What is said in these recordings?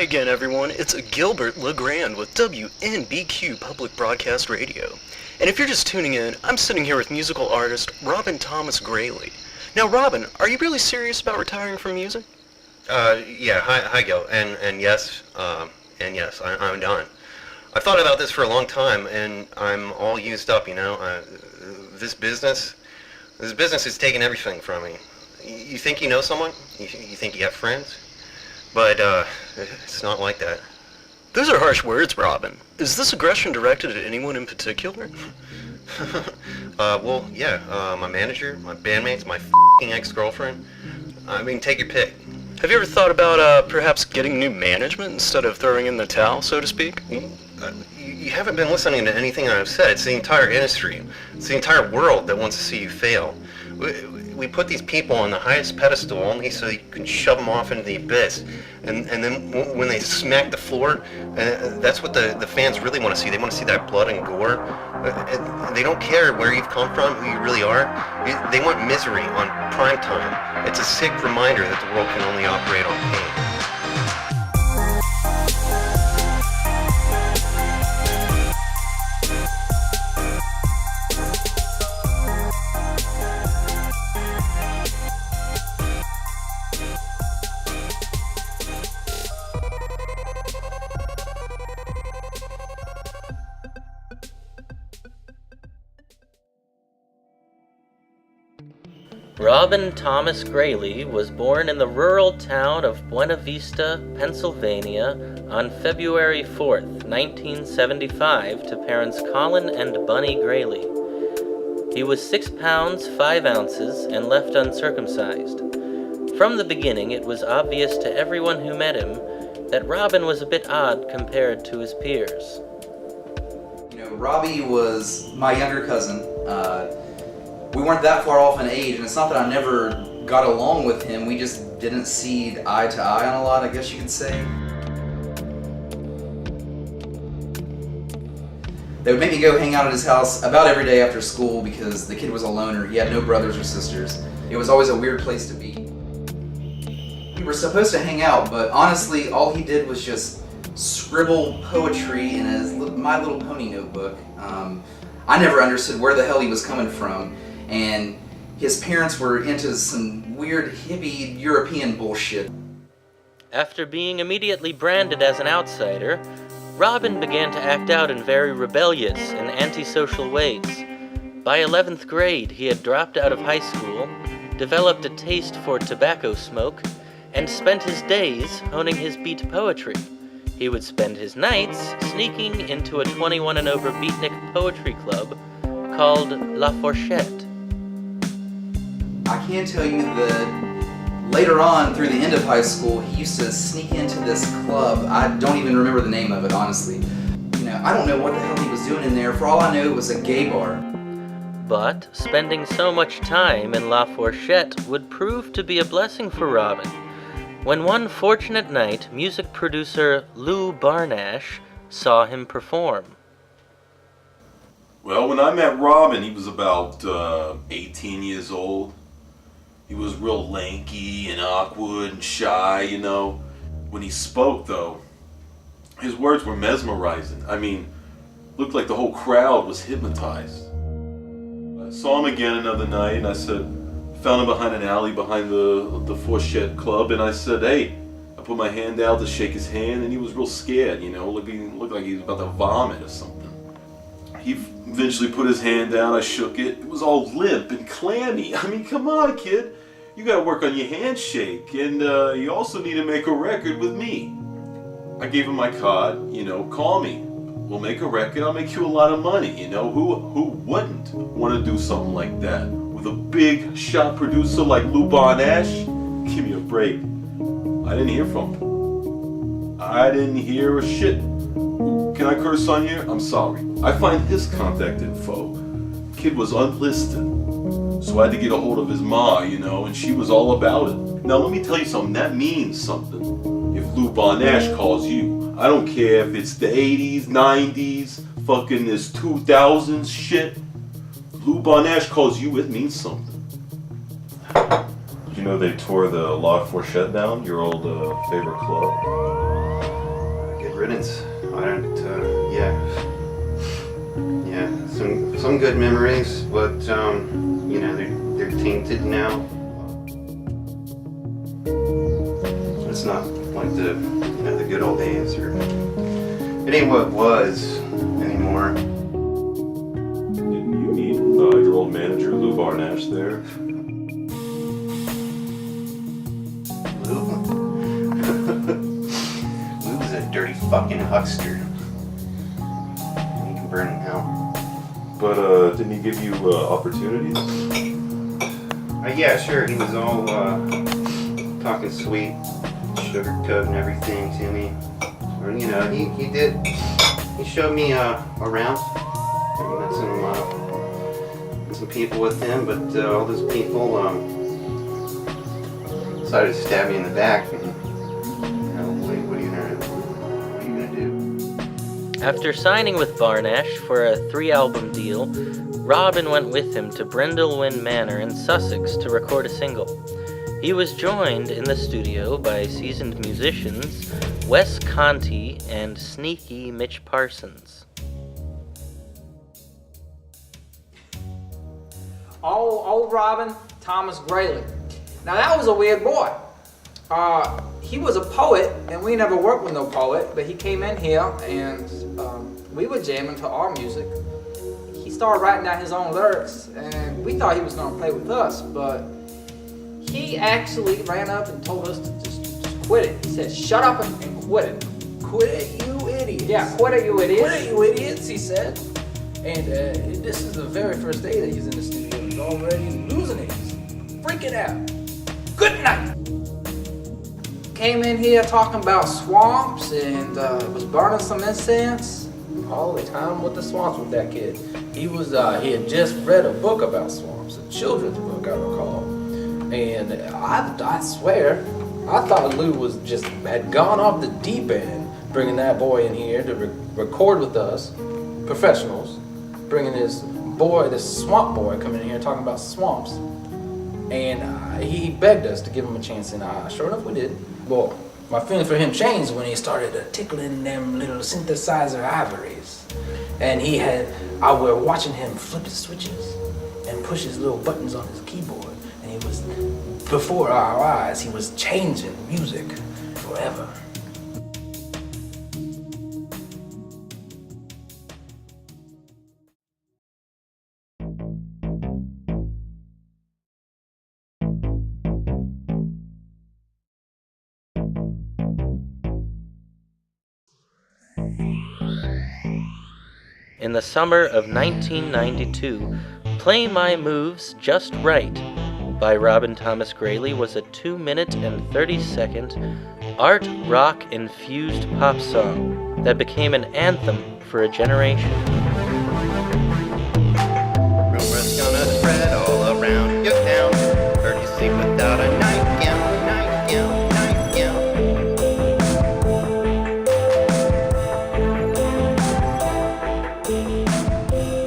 Hi again, everyone. It's Gilbert LeGrand with WNBQ Public Broadcast Radio. And if you're just tuning in, I'm sitting here with musical artist Robin Thomas Graley. Now, Robin, are you really serious about retiring from music? Yeah. Hi, Gil. And yes, I'm done. I've thought about this for a long time, and I'm all used up. This business is taking everything from me. You think you know someone? You think you have friends? But it's not like that. Those are harsh words, Robin. Is this aggression directed at anyone in particular? Well, yeah. My manager, my bandmates, my f***ing ex-girlfriend. I mean, take your pick. Have you ever thought about perhaps getting new management instead of throwing in the towel, so to speak? You haven't been listening to anything I've said. It's the entire industry. It's the entire world that wants to see you fail. We put these people on the highest pedestal only so you can shove them off into the abyss. And then when they smack the floor, that's what the fans really want to see. They want to see that blood and gore. They don't care where you've come from, who you really are. They want misery on prime time. It's a sick reminder that the world can only operate on pain. Robin Thomas Graley was born in the rural town of Buena Vista, Pennsylvania, on February 4th, 1975, to parents Colin and Bunny Graley. He was 6 pounds 5 ounces and left uncircumcised. From the beginning, it was obvious to everyone who met him that Robin was a bit odd compared to his peers. Robbie was my younger cousin. We weren't that far off in age, and it's not that I never got along with him, we just didn't see eye to eye on a lot, I guess you could say. They would make me go hang out at his house about every day after school because the kid was a loner. He had no brothers or sisters. It was always a weird place to be. We were supposed to hang out, but honestly, all he did was just scribble poetry in his My Little Pony notebook. I never understood where the hell he was coming from. And his parents were into some weird hippie European bullshit. After being immediately branded as an outsider, Robin began to act out in very rebellious and antisocial ways. By 11th grade, he had dropped out of high school, developed a taste for tobacco smoke, and spent his days honing his beat poetry. He would spend his nights sneaking into a 21 and over beatnik poetry club called La Fourchette. I can tell you that later on, through the end of high school, he used to sneak into this club. I don't even remember the name of it, honestly. I don't know what the hell he was doing in there. For all I know, it was a gay bar. But spending so much time in La Fourchette would prove to be a blessing for Robin. When one fortunate night, music producer Lou Barnash saw him perform. Well, when I met Robin, he was about 18 years old. He was real lanky and awkward and shy, When he spoke, though, his words were mesmerizing. I mean, looked like the whole crowd was hypnotized. I saw him again another night, and I found him behind an alley behind the Fourchette Club, and I said, hey. I put my hand out to shake his hand, and he was real scared, looked like he was about to vomit or something. He eventually put his hand out, I shook it. It was all limp and clammy. I mean, come on, kid. You gotta work on your handshake, and you also need to make a record with me. I gave him my card, call me. We'll make a record, I'll make you a lot of money, Who wouldn't want to do something like that? With a big shot producer like Lou Barnash? Give me a break. I didn't hear from him. I didn't hear a shit. Can I curse on here? I'm sorry. I find his contact info. Kid was unlisted. So I had to get a hold of his ma, and she was all about it. Now let me tell you something, that means something. If Lou Barnash calls you, I don't care if it's the 80s, 90s, fucking this 2000s shit. Lou Barnash calls you, it means something. Did you know they tore the La Fourchette down, your old favorite club? riddance. I don't, some good memories, but, they're tainted now. It's not like the good old days, or it ain't what it was anymore. Didn't you meet your old manager, Lou Barnash, there? Lou's a dirty fucking huckster. You can burn him now. But didn't he give you opportunities? Yeah, sure. He was all talking sweet, sugarcoating everything to me. Or, he did. He showed me around. I met some people with him, but all those people decided to stab me in the back. And, what are you gonna do? After signing with Barnash for a 3-album deal, Robin went with him to Brindlewyn Manor in Sussex to record a single. He was joined in the studio by seasoned musicians Wes Conti and sneaky Mitch Parsons. Old Robin, Thomas Graley. Now that was a weird boy. He was a poet, and we never worked with no poet, but he came in here and we were jamming to our music. He started writing down his own lyrics, and we thought he was going to play with us, but he actually ran up and told us to just quit it. He said, shut up and quit it. Quit it, you idiots. Yeah, quit it, you idiots. Quit it, you idiots, he said. And this is the very first day that he's in the studio. He's already losing it. He's freaking out. Good night. Came in here talking about swamps and was burning some incense. All the time with the swamps with that kid. He had just read a book about swamps, a children's book, I recall. And I swear, I thought Lou had gone off the deep end, bringing that boy in here to record with us, professionals, bringing this swamp boy coming in here talking about swamps. And he begged us to give him a chance, and sure enough we did. Well, my feeling for him changed when he started tickling them little synthesizer ivories. And we're watching him flip his switches and push his little buttons on his keyboard. And he was, before our eyes, he was changing music forever. In the summer of 1992, Play My Moves Just Right by Robin Thomas Graley was a 2-minute and 30-second art rock infused pop song that became an anthem for a generation. Rumors gonna spread all around your town. Heard you sleep without a nightgown.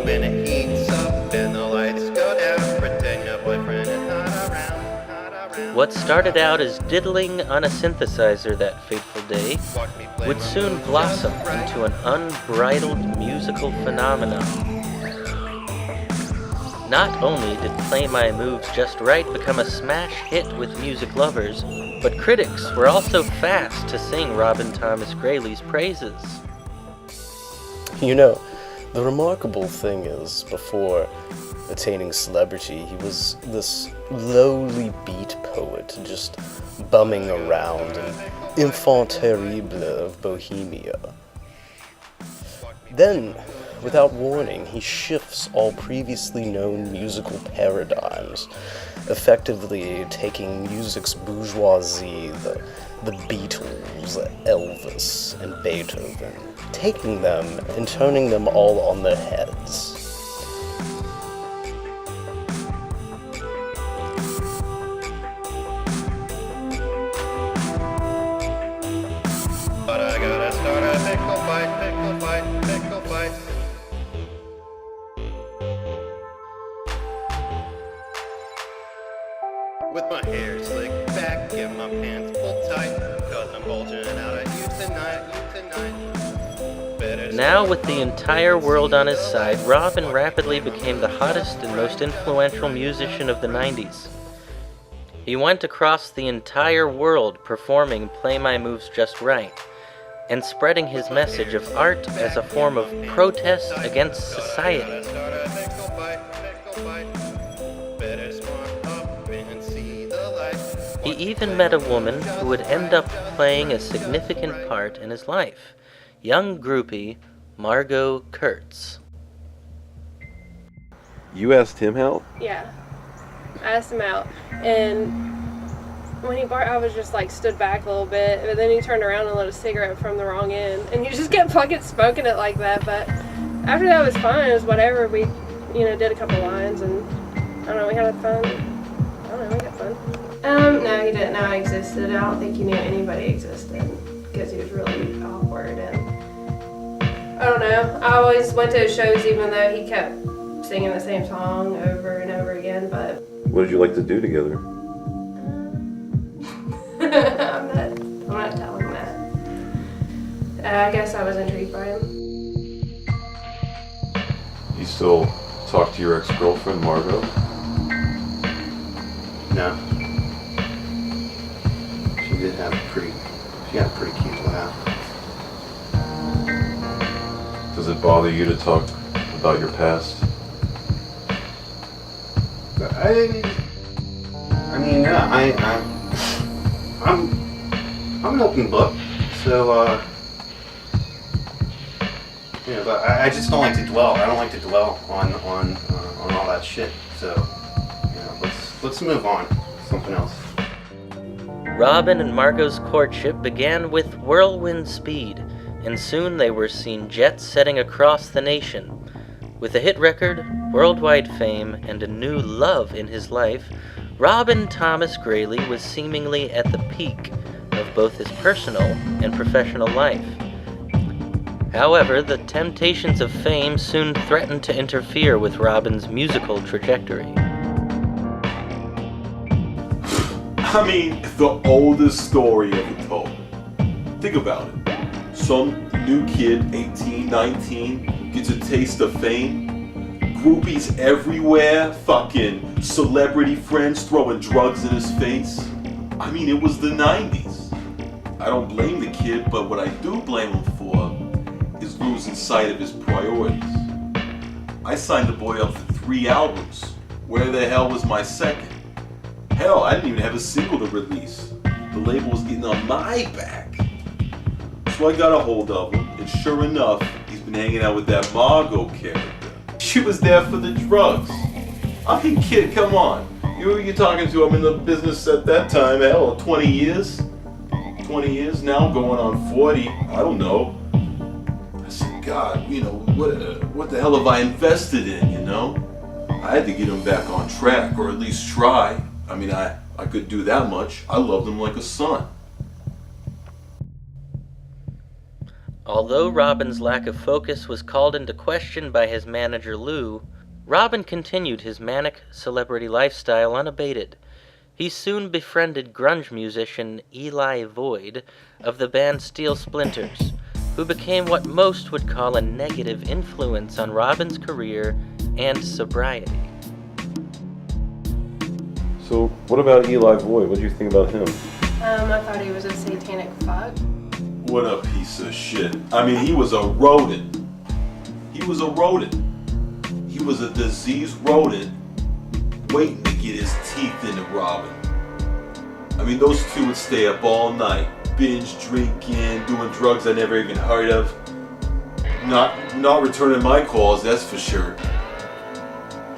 When it heats up and the lights go down, pretend your boyfriend is not around. What started out as diddling on a synthesizer that fateful day would soon blossom into an unbridled musical phenomenon. Not only did Play My Moves Just Right become a smash hit with music lovers, but critics were also fast to sing Robin Thomas Graley's praises. You know, the remarkable thing is, before attaining celebrity, he was this lowly beat poet, just bumming around an enfant terrible of Bohemia. Then, without warning, he shifts all previously known musical paradigms, effectively taking music's bourgeoisie, the Beatles, Elvis, and Beethoven, taking them and turning them all on their heads. But I gotta start a pickle fight. With my hair slicked back and my pants pulled tight, Now, with the entire world on his side, Robin rapidly became the hottest and most influential musician of the 90s. He went across the entire world performing Play My Moves Just Right, and spreading his message of art as a form of protest against society. He even met a woman who would end up playing a significant part in his life, young groupie Margot Kurtz. You asked him out? Yeah. I asked him out, and when he barked, I was just like stood back a little bit, but then he turned around and lit a cigarette from the wrong end, and he just kept fucking smoking it like that. But after that, it was fine. It was whatever. We, did a couple lines, and I don't know, we had fun. I don't know, we got fun. No, he didn't know I existed. I don't think he knew anybody existed because he was really awkward, and I don't know. I always went to his shows even though he kept singing the same song over and over again. But What did you like to do together? I'm not telling that. I guess I was intrigued by him. You still talk to your ex-girlfriend, Margot? No. She had a pretty cute laugh. Does it bother you to talk about your past? I'm an open book, so but I just don't like to dwell. I don't like to dwell on all that shit. So let's move on. Something else. Robin and Margot's courtship began with whirlwind speed, and soon they were seen jet setting across the nation. With a hit record, worldwide fame, and a new love in his life, Robin Thomas Graley was seemingly at the peak of both his personal and professional life. However, the temptations of fame soon threatened to interfere with Robin's musical trajectory. I mean, the oldest story ever told. Think about it. Some new kid, 18, 19, gets a taste of fame. Groupies everywhere, fucking celebrity friends throwing drugs in his face. I mean, it was the 90s. I don't blame the kid, but what I do blame him for is losing sight of his priorities. I signed the boy up for 3 albums. Where the hell was my second? Hell, I didn't even have a single to release. The label was getting on my back. So I got a hold of him, and sure enough, he's been hanging out with that Margot character. She was there for the drugs. I mean, kid, come on. You're talking to him in the business at that time, hell, 20 years? 20 years now, going on 40, I don't know. I said, God, what the hell have I invested in, I had to get him back on track, or at least try. I mean, I could do that much. I loved him like a son. Although Robin's lack of focus was called into question by his manager Lou, Robin continued his manic celebrity lifestyle unabated. He soon befriended grunge musician Eli Void of the band Steel Splinters, who became what most would call a negative influence on Robin's career and sobriety. So, what about Eli Void? What do you think about him? I thought he was a satanic fuck. What a piece of shit. I mean, he was a rodent. He was a rodent. He was a diseased rodent waiting to get his teeth into Robin. I mean, those two would stay up all night, binge drinking, doing drugs I never even heard of. Not returning my calls, that's for sure.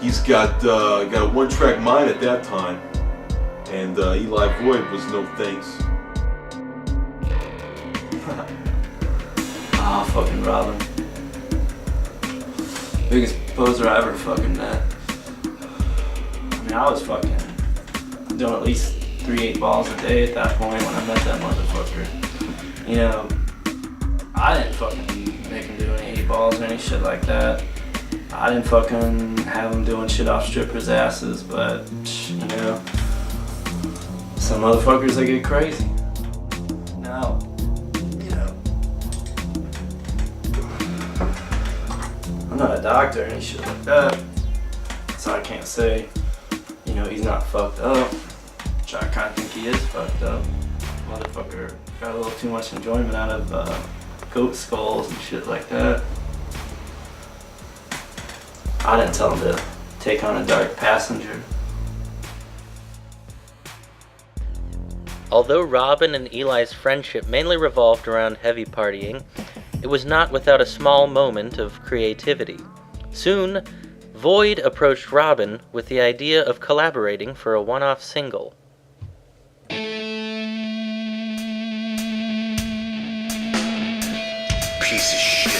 He's got a one-track mind at that time, and Eli Void was no thanks. Fucking Robin. Biggest poser I ever fucking met. I mean, I was fucking doing at least 3 8-balls a day at that point when I met that motherfucker. I didn't fucking make him do any 8-balls or any shit like that. I didn't fucking have him doing shit off strippers' asses, but, some motherfuckers, they get crazy. No, doctor or any shit like that, so I can't say, you know, he's not fucked up, which I kind of think he is fucked up. Motherfucker got a little too much enjoyment out of goat skulls and shit like that. I didn't tell him to take on a dark passenger. Although Robin and Eli's friendship mainly revolved around heavy partying, it was not without a small moment of creativity. Soon, Void approached Robin with the idea of collaborating for a one-off single. Piece of shit.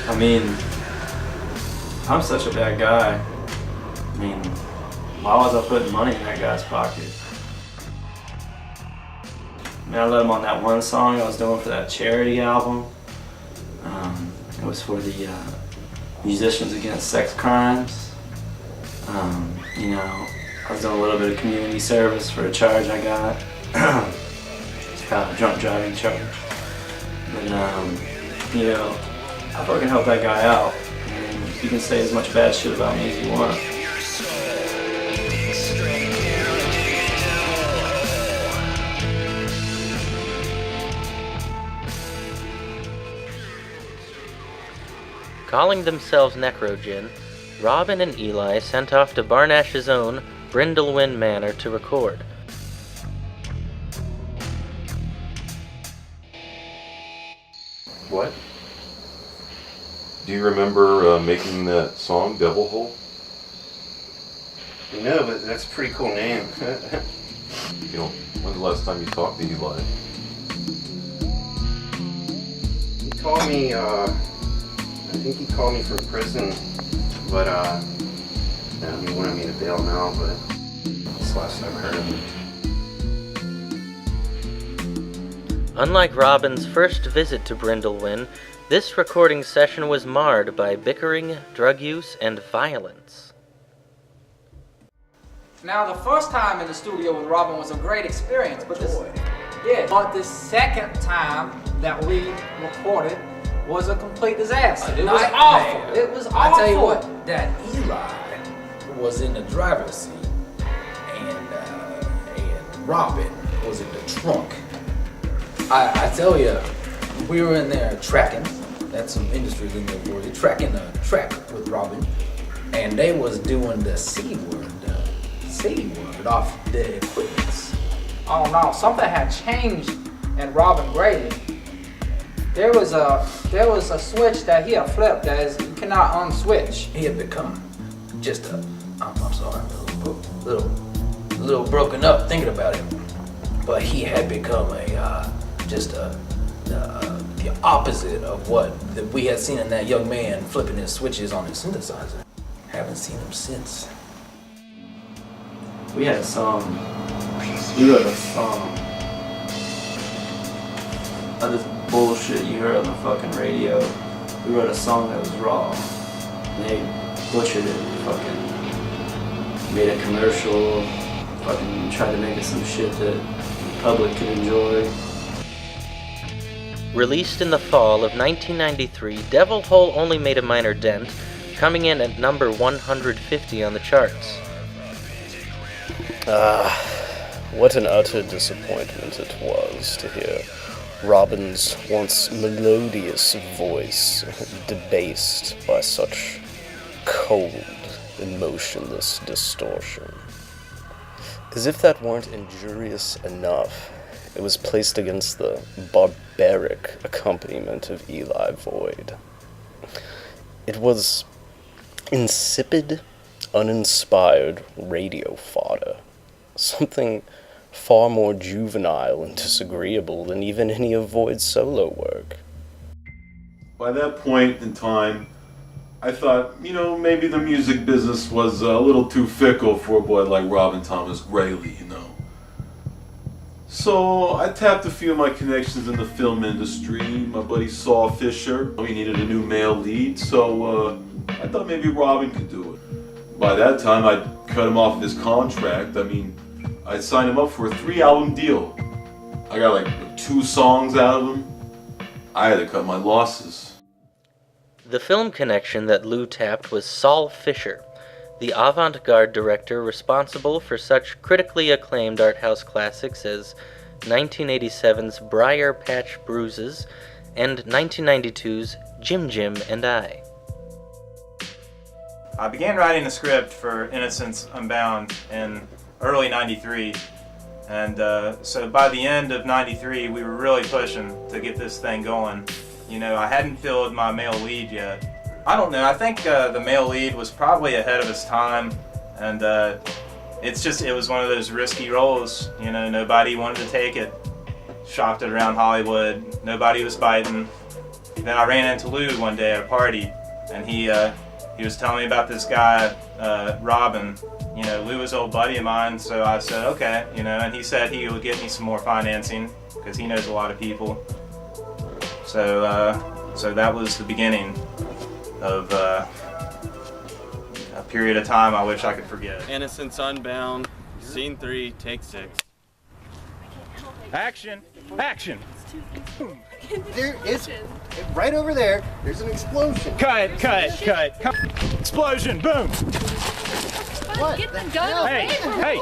I mean, I'm such a bad guy. I mean, why was I putting money in that guy's pocket? I mean, I let him on that one song I was doing for that charity album. It was for the Musicians Against Sex Crimes. You know, I was doing a little bit of community service for a charge I got. Drunk driving charge. But, you know, I fucking helped that guy out. And you can say as much bad shit about me as you want. Calling themselves nekro-djinn, Robin and Eli sent off to Barnash's own Brindlewin Manor to record. What? Do you remember making that song, Devil Hole? No, but that's a pretty cool name. You know, when's the last time you talked to Eli? He called me, I think he called me from prison, but, he wanted me to bail him out, but that's the last I've heard of him. Unlike Robin's first visit to Brindlewin, this recording session was marred by bickering, drug use, and violence. Now, the first time in the studio with Robin was a great experience, but the second time that we recorded was a complete disaster. It was awful. It was awful. I tell you what, that Eli was in the driver's seat, and Robin was in the trunk. I tell you, we were in there tracking. That's some industries in there for you. Tracking the track with Robin, and they was doing the C word off the equipment. Oh no, something had changed in Robin Grady. There was a switch that he had flipped that is, you cannot unswitch. He had become just I'm sorry, a little broken up thinking about it. But he had become the opposite of what we had seen in that young man flipping his switches on his synthesizer. Haven't seen him since. We had a song. We wrote a song. Of this bullshit you heard on the fucking radio. We wrote a song that was raw. They butchered it, fucking made a commercial, fucking tried to make it some shit that the public could enjoy. Released in the fall of 1993, Devil Hole only made a minor dent, coming in at number 150 on the charts. What an utter disappointment it was to hear Robin's once melodious voice debased by such cold, emotionless distortion. As if that weren't injurious enough, it was placed against the barbaric accompaniment of Eli Void. It was insipid, uninspired radio fodder. Something far more juvenile and disagreeable than even any of Void's solo work. By that point in time, I thought, maybe the music business was a little too fickle for a boy like Robin Thomas Graley, So I tapped a few of my connections in the film industry. My buddy Saul Fisher, he needed a new male lead, so I thought maybe Robin could do it. By that time, I'd cut him off of his contract. I'd signed him up for a 3-album deal. I got like 2 songs out of him. I had to cut my losses. The film connection that Lou tapped was Saul Fisher, the avant-garde director responsible for such critically acclaimed art house classics as 1987's Briar Patch Bruises and 1992's Jim Jim and I. I began writing the script for Innocence Unbound in early '93, and so by the end of '93 we were really pushing to get this thing going. I hadn't filled my male lead yet. I don't know, I think the male lead was probably ahead of his time, and it was one of those risky roles. Nobody wanted to take it. Shopped it around Hollywood, nobody was biting. Then I ran into Lou one day at a party, and he was telling me about this guy, Robin. Lou was an old buddy of mine, so I said, okay, and he said he would get me some more financing, because he knows a lot of people. So that was the beginning of a period of time I wish I could forget. Innocence Unbound, Scene 3, Take 6. Action! Action! There is, right over there, there's an explosion. Cut! Explosion! Boom! What? Get the gun away from me! Hey!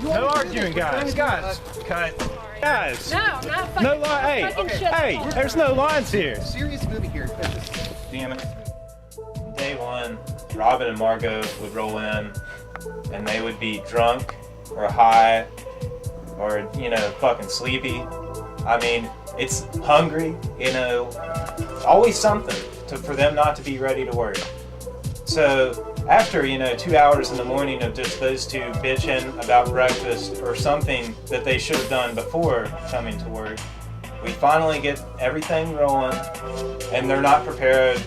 No arguing, guys! Cut! Guys! No, not fucking. No line. Hey! Fucking shut Hey! up. There's no lines here. Serious movie here. Damn it. Day one, Robin and Margot would roll in, and they would be drunk or high or, fucking sleepy. It's hungry, always something for them not to be ready to work. So after, 2 hours in the morning of just those two bitching about breakfast or something that they should have done before coming to work, we finally get everything rolling, and they're not prepared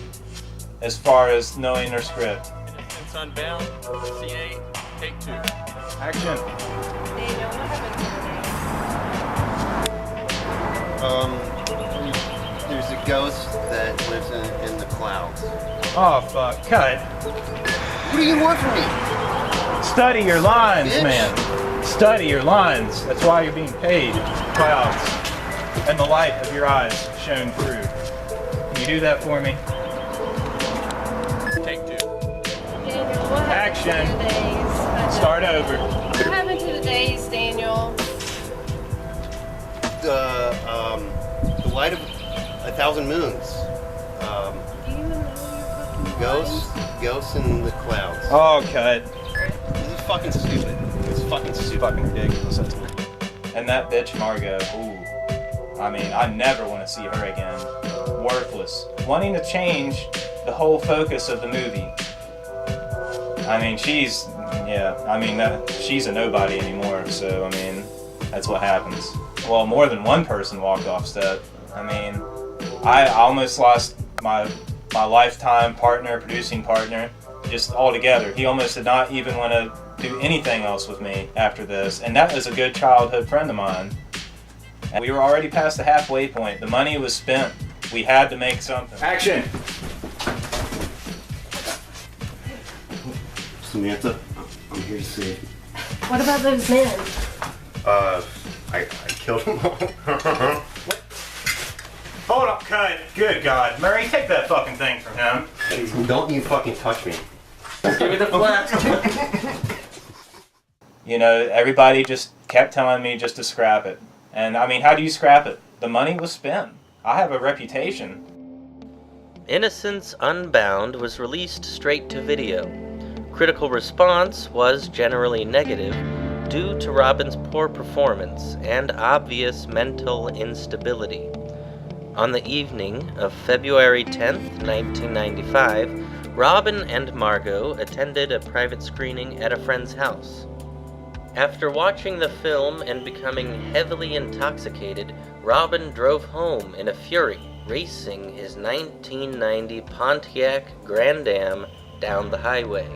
as far as knowing their script. Innocence Unbound, Scene 8, Take 2. Action. Daniel, what happened There's a ghost that lives in the clouds. Oh, fuck. Cut. What do you want from me? Study your lines, Bitch. man. Study your lines. That's why you're being paid. Clouds. And the light of your eyes shone through. Can you do that for me? Take 2. Daniel, what happened Action. to the days? Start over. What happened to the days, Daniel? The light of 1,000 moons. Do you even know your fucking Ghosts in the clouds. Oh, cut. This is fucking stupid. It's fucking stupid. Fucking ridiculous. And that bitch Margot, ooh. I never want to see her again. Worthless. Wanting to change the whole focus of the movie. She's a nobody anymore, so, that's what happens. Well, more than one person walked off set. I almost lost my lifetime partner, producing partner, just altogether. He almost did not even want to do anything else with me after this, and that was a good childhood friend of mine. And we were already past the halfway point. The money was spent. We had to make something. Action! Samantha, I'm here to see. What about those men? I killed them all. Hold up, cut. Good God. Murray, take that fucking thing from him. Don't you fucking touch me. Give me the flash. Everybody just kept telling me just to scrap it. And how do you scrap it? The money was spent. I have a reputation. Innocence Unbound was released straight to video. Critical response was generally negative, due to Robin's poor performance and obvious mental instability. On the evening of February 10th, 1995, Robin and Margot attended a private screening at a friend's house. After watching the film and becoming heavily intoxicated, Robin drove home in a fury, racing his 1990 Pontiac Grand Am down the highway.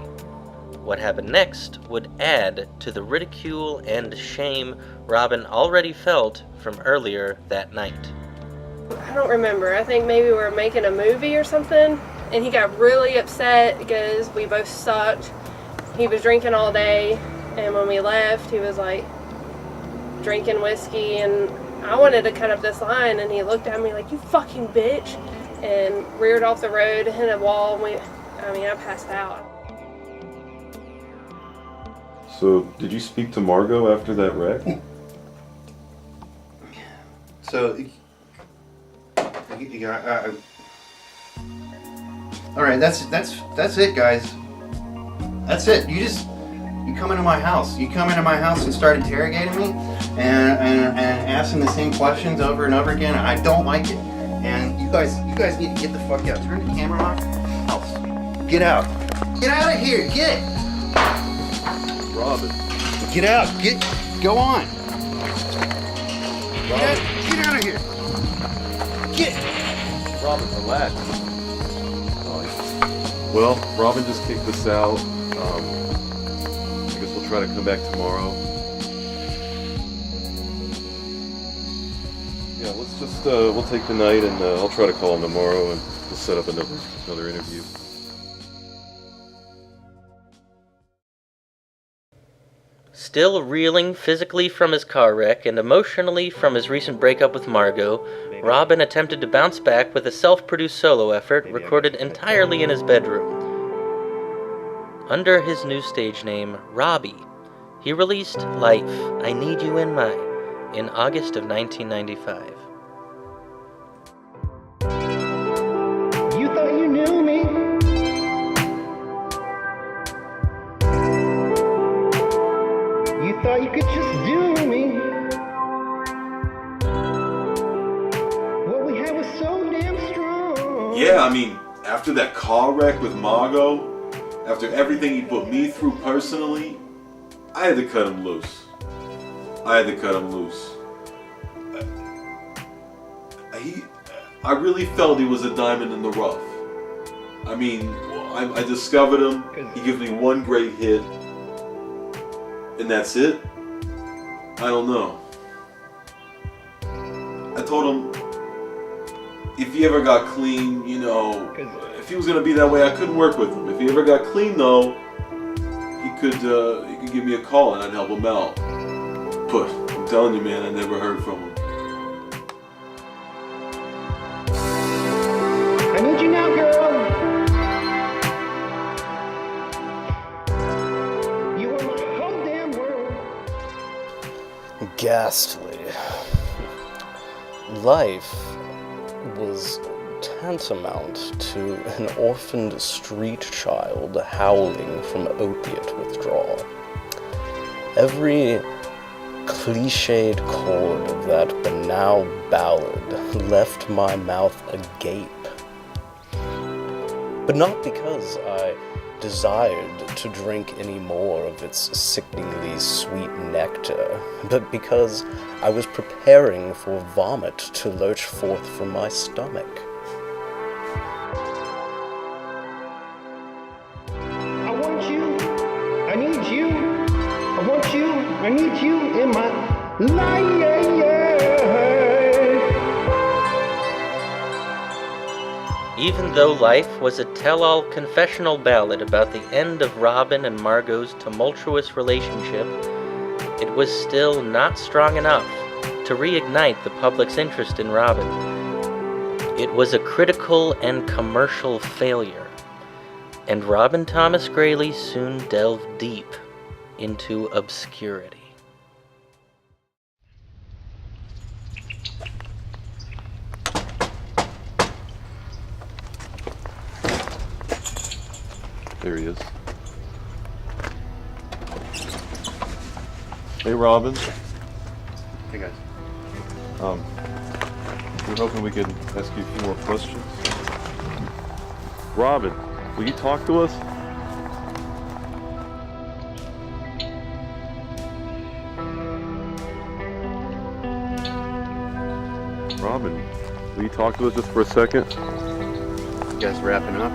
What happened next would add to the ridicule and shame Robin already felt from earlier that night. I don't remember. I think maybe we were making a movie or something, and he got really upset because we both sucked. He was drinking all day, and when we left, he was like drinking whiskey, and I wanted to cut up this line, and he looked at me like, "You fucking bitch," and reared off the road, hit a wall, and I passed out. So, did you speak to Margot after that wreck? So, all right, that's it, guys. That's it. You come into my house. You come into my house and start interrogating me and asking the same questions over and over again. I don't like it. And you guys need to get the fuck out. Turn the camera off. House. Get out. Get out of here. Get. Robin. Get out. Go on. Robin. Get out of here. Get. Robin, relax. Well, Robin just kicked us out. I guess we'll try to come back tomorrow. Yeah, let's just, we'll take the night and I'll try to call him tomorrow and we'll set up another interview. Still reeling physically from his car wreck and emotionally from his recent breakup with Margot, Robin attempted to bounce back with a self-produced solo effort recorded entirely in his bedroom. Under his new stage name, Robbie, he released Life, I Need You in August of 1995. You thought you knew me? You thought you could just do me? What we had was so damn strong. Yeah, I mean, after that car wreck with Margot, after everything he put me through personally, I had to cut him loose. I really felt he was a diamond in the rough. I mean, I discovered him, he gives me one great hit, and that's it? I don't know. I told him, if he ever got clean, you know, if he was gonna be that way, I couldn't work with him. If he ever got clean though, he could give me a call and I'd help him out. But I'm telling you, man, I never heard from him. I need you now, girl. You are my whole damn world. Ghastly. Life was tantamount to an orphaned street child howling from opiate withdrawal. Every cliched chord of that banal ballad left my mouth agape. But not because I desired to drink any more of its sickeningly sweet nectar, but because I was preparing for vomit to lurch forth from my stomach. I want you. I need you. I want you. I need you in my life. Even though Life was a tell-all confessional ballad about the end of Robin and Margot's tumultuous relationship, it was still not strong enough to reignite the public's interest in Robin. It was a critical and commercial failure, and Robin Thomas Graley soon delved deep into obscurity. There he is. Hey, Robin. Hey, guys. We're hoping we can ask you a few more questions. Robin, will you talk to us? Robin, will you talk to us just for a second? You guys wrapping up?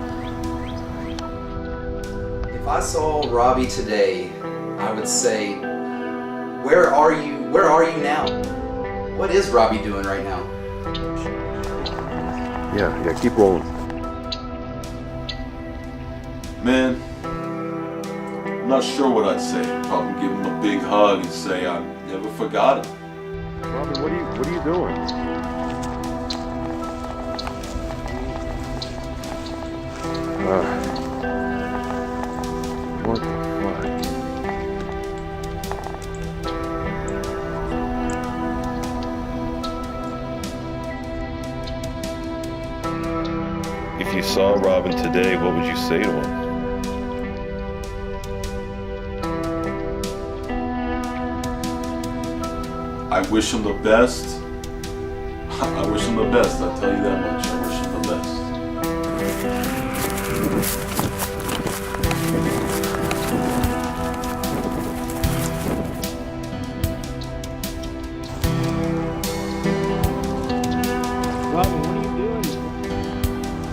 If I saw Robbie today, I would say, where are you? Where are you now? What is Robbie doing right now? Yeah, keep rolling. Man, I'm not sure what I'd say. Probably give him a big hug and say I never forgot him. Robin, what are you doing? What the fuck? If you saw Robin today, what would you say to him? I wish him the best. I wish him the best, I'll tell you that much. I wish him the best. Robin, what are you doing?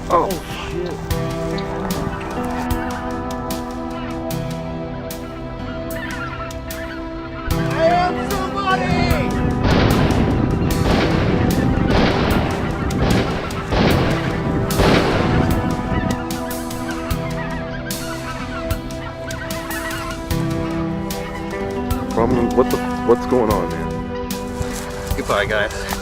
Oh, shit. I am somebody! Robin, what's going on, man? Goodbye, guys.